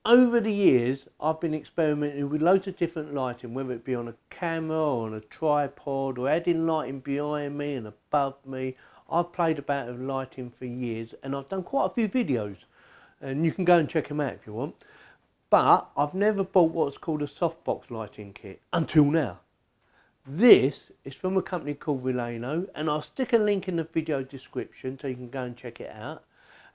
over the years, I've been experimenting with loads of different lighting, whether it be on a camera or on a tripod or adding lighting behind me and above me. I've played about with lighting for years and I've done quite a few videos and you can go and check them out if you want. But I've never bought what's called a Softbox Lighting Kit until now. This is from a company called RALENO and I'll stick a link in the video description so you can go and check it out.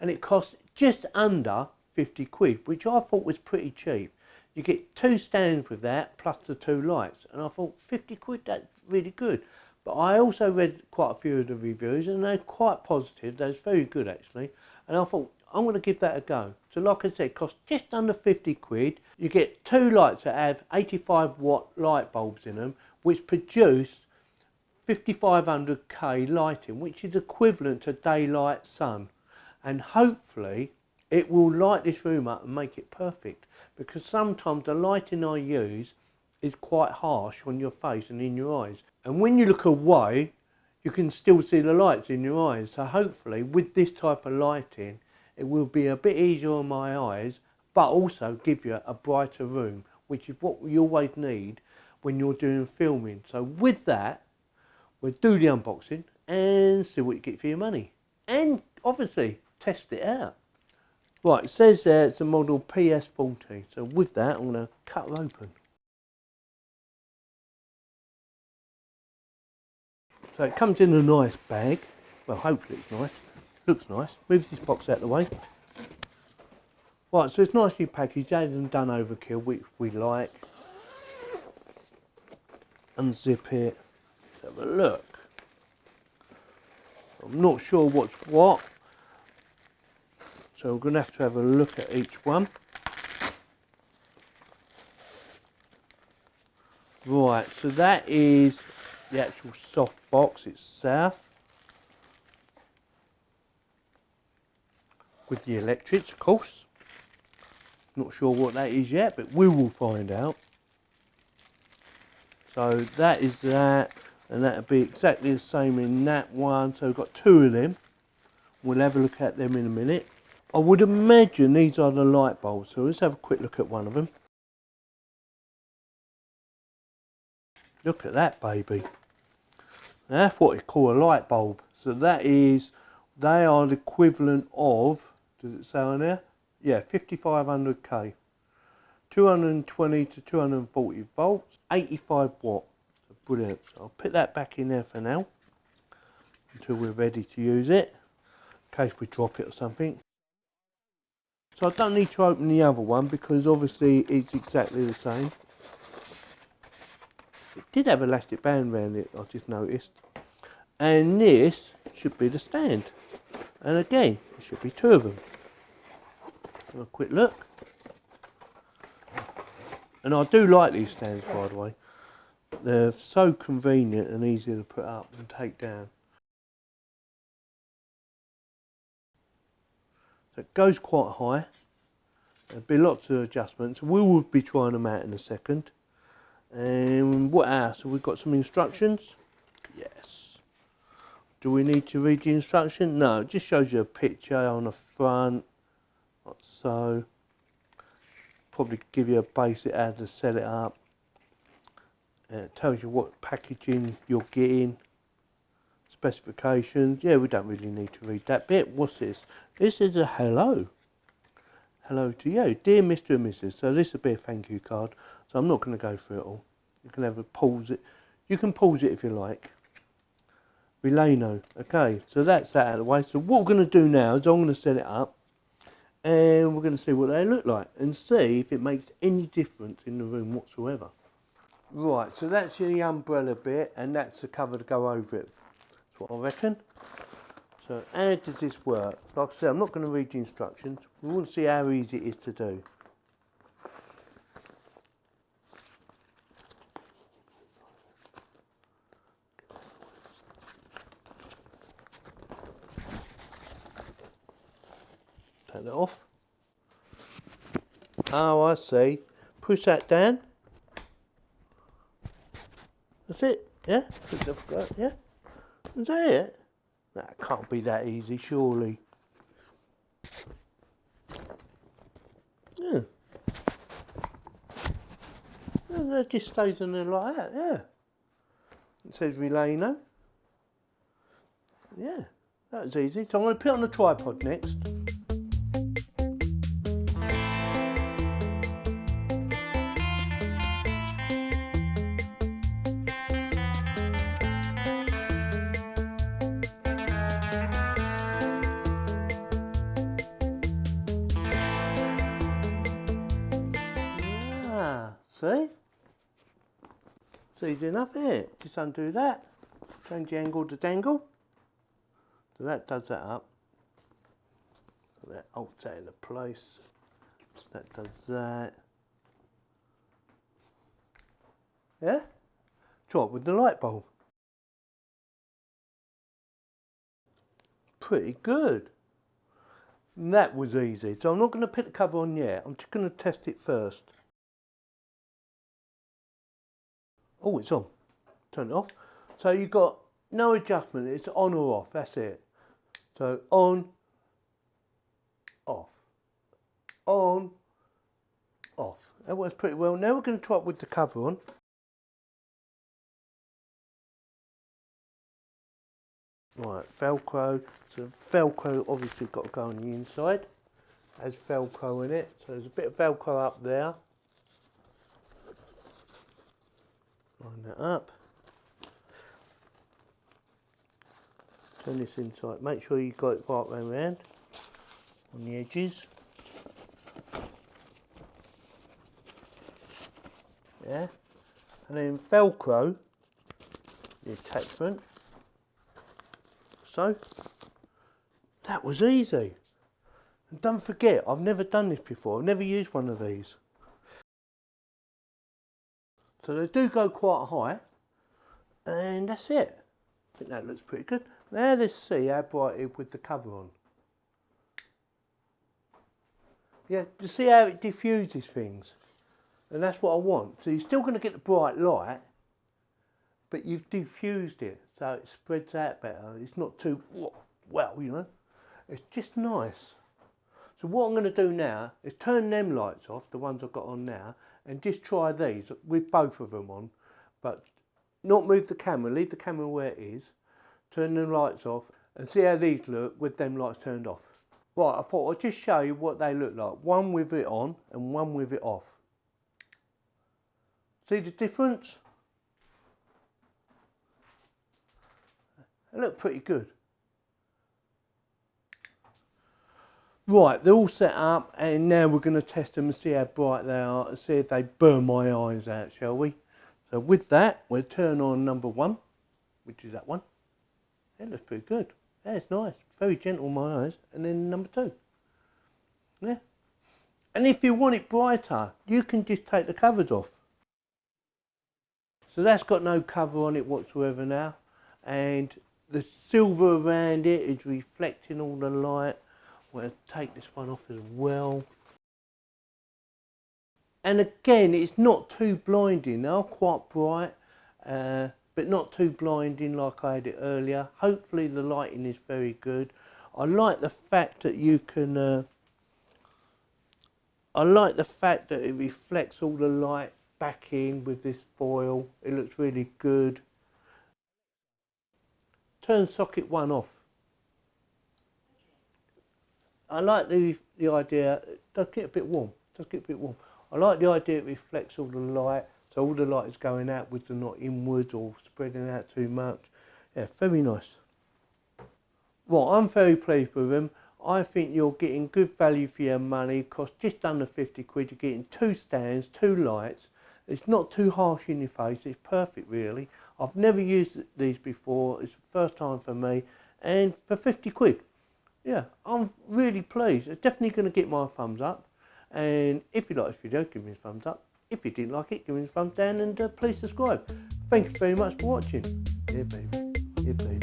And it costs just under 50 quid, which I thought was pretty cheap. You get 2 stands with that plus the 2 lights and I thought 50 quid, that's really good. But I also read quite a few of the reviews and they're quite positive. They're very good actually, and I thought I'm going to give that a go. So like I said, it costs just under 50 quid. You get 2 lights that have 85 watt light bulbs in them, which produce 5500K lighting, which is equivalent to daylight sun. And hopefully it will light this room up and make it perfect, because sometimes the lighting I use is quite harsh on your face and in your eyes, and when you look away you can still see the lights in your eyes. So hopefully with this type of lighting it will be a bit easier on my eyes, but also give you a brighter room, which is what we always need when you're doing filming. So with that, we'll do the unboxing and see what you get for your money, and obviously test it out. Right, it says there it's a model PS40, so with that I'm going to cut it open. So it comes in a nice bag, well hopefully it's nice, looks nice. Move this box out of the way. Right, so it's nicely packaged, added and done overkill, which we like. Unzip it, let's have a look. I'm not sure what's what, so we're going to have a look at each one. Right, so that is the actual soft box itself, with the electrics, of course. Not sure what that is yet, but we will find out. So that is that, and that'll be exactly the same in that one. So we've got 2 of them. We'll have a look at them in a minute. I would imagine these are the light bulbs, so let's have a quick look at one of them. Look at that baby. That's what you call a light bulb. So that is, they are the equivalent of, does it say on there? Yeah, 5500K. 220 to 240 volts, 85 watt. So brilliant. So I'll put that back in there for now until we're ready to use it, in case we drop it or something. So I don't need to open the other one because obviously it's exactly the same. It did have elastic band around it, I just noticed. And this should be the stand. And again, there should be 2 of them. Have a quick look. And I do like these stands, by the way. They're so convenient and easy to put up and take down. So it goes quite high. There'll be lots of adjustments. We will be trying them out in a second. And what else? Have we got some instructions? Yes. Do we need to read the instruction? No, it just shows you a picture on the front, like so. Probably give you a basic how to set it up. It tells you what packaging you're getting, specifications. Yeah, we don't really need to read that bit. What's this? This is a hello. Hello to you, dear Mr. and Mrs. So this will be a thank you card. So I'm not going to go through it all. You can have a pause it. You can pause it if you like. RALENO. Okay, so that's that out of the way. So what we're going to do now is I'm going to set it up. And we're going to see what they look like and see if it makes any difference in the room whatsoever. Right, so that's the umbrella bit and that's the cover to go over it. That's what I reckon. So how does this work? Like I said, I'm not going to read the instructions. We want to see how easy it is to do. Take that off. Oh, I see. Push that down. That's it. Yeah? Yeah? Is that it? That can't be that easy, surely. Yeah. And it just stays in there like that, yeah. It says RALENO. Yeah, that was easy. So I'm going to put it on the tripod next. See? It's easy enough, isn't it? Just undo that, change the angle to dangle. So that does that up. So that holds that into place. That does that. Yeah? Try it with the light bulb. Pretty good. And that was easy. So I'm not going to put the cover on yet. I'm just going to test it first. Oh, it's on. Turn it off. So you've got no adjustment. It's on or off. That's it. So on, off, on, off. That works pretty well. Now we're going to try it with the cover on. Right, Velcro. So Velcro obviously got to go on the inside. Has Velcro in it. So there's a bit of Velcro up there. Line that up. Turn this inside. Make sure you've got it right round on the edges. Yeah. And then Velcro the attachment. So that was easy. And don't forget, I've never done this before. I've never used one of these. So they do go quite high, and that's it. I think that looks pretty good. Now let's see how bright it is with the cover on. Yeah, to see how it diffuses things. And that's what I want. So you're still going to get the bright light, but you've diffused it, so it spreads out better. It's not too, well, you know, it's just nice. So what I'm going to do now is turn them lights off, the ones I've got on now, and just try these with both of them on, but not move the camera, leave the camera where it is, turn the lights off and see how these look with them lights turned off. Right, I thought I'd just show you what they look like, one with it on and one with it off. See the difference? They look pretty good. Right, they're all set up, and now we're going to test them and see how bright they are and see if they burn my eyes out, shall we? So with that, we'll turn on number one, which is that one. That looks pretty good. That's nice. Very gentle on my eyes. And then number two. Yeah. And if you want it brighter, you can just take the covers off. So that's got no cover on it whatsoever now. And the silver around it is reflecting all the light. We'll take this one off as well. And again, it's not too blinding. They are quite bright, but not too blinding like I had it earlier. Hopefully the lighting is very good. I like the fact that you can, I like the fact that it reflects all the light back in with this foil. It looks really good. Turn socket one off. I like the idea, it does get a bit warm, I like the idea it reflects all the light, so all the light is going outwards and not inwards or spreading out too much. Yeah, very nice. Well, I'm very pleased with them. I think you're getting good value for your money. Cost just under 50 quid. You're getting two stands, two lights. It's not too harsh in your face. It's perfect, really. I've never used these before. It's the first time for me. And for 50 quid. Yeah, I'm really pleased. It's definitely going to get my thumbs up. And if you like this video, give me a thumbs up. If you didn't like it, give me a thumbs down and please subscribe. Thank you very much for watching. Yeah, baby. Yeah, baby.